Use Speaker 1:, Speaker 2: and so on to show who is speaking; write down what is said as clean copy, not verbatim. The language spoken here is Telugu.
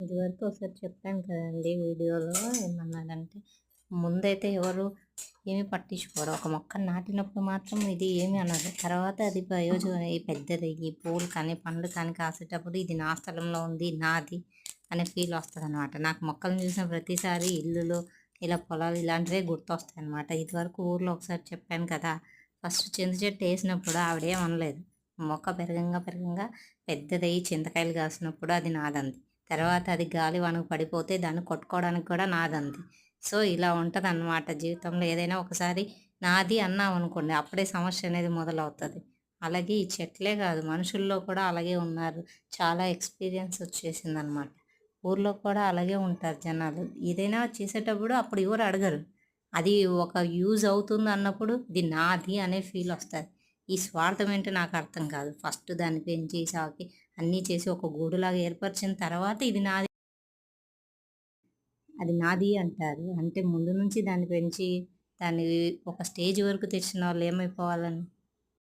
Speaker 1: ఇదివరకు ఒకసారి చెప్పాను కదండీ వీడియోలో ఏమన్నానంటే, ముందైతే ఎవరు ఏమి పట్టించుకోరు. ఒక మొక్కను నాటినప్పుడు మాత్రం ఇది ఏమి అనరు. తర్వాత అది ప్రయోజనం పెద్దదయ్యి పూలు కానీ, పండ్లు కానీ కాసేటప్పుడు ఇది నా స్థలంలో ఉంది, నాది అనే ఫీల్ వస్తదనమాట. నాకు మొక్కలను చూసిన ప్రతిసారి ఇల్లులు, ఇలా పొలాలు ఇలాంటివే గుర్తొస్తాయనమాట. ఇదివరకు ఊర్లో ఒకసారి చెప్పాను కదా! ఫస్ట్ చింత చెట్టు ఏసినప్పుడు ఆవిడేం అనలేదు. మొక్క పెరగంగా పెద్దదయ్యి చింతకాయలు కాసినప్పుడు అది నాదంది. తర్వాత అది గాలి వానకు పడిపోతే దాన్ని కొట్టుకోవడానికి కూడా నాదంది. సో, ఇలా ఉంటదనమాట జీవితంలో. ఏదైనా ఒకసారి నాది అన్నామనుకోండి అప్పుడే సమస్య అనేది మొదలవుతది. అలాగే ఈ చెట్లే కాదు మనుషుల్లో కూడా అలాగే ఉన్నారు. చాలా ఎక్స్‌పీరియన్స్ వచ్చేసిందనమాట. ఊర్లో కూడా అలాగే ఉంటారు జనాలు. ఏదైనా చేసేటప్పుడు అప్పుడు ఎవరు అడగరు. అది ఒక యూజ్ అవుతుందన్నప్పుడు ఇది నాది అనే ఫీల్ వస్తది. ఈ స్వార్థం ఏంటో నాకు అర్థం కాదు. ఫస్ట్ దాన్ని పెంచి, సాకి అన్నీ చేసి ఒక గూడులాగా ఏర్పరిచిన తర్వాత ఇది నాది, అది నాది అంటారు. అంటే ముందు నుంచి దాన్ని పెంచి, దాన్ని ఒక స్టేజ్ వరకు తెచ్చిన వాళ్ళు ఏమైపోవాలని?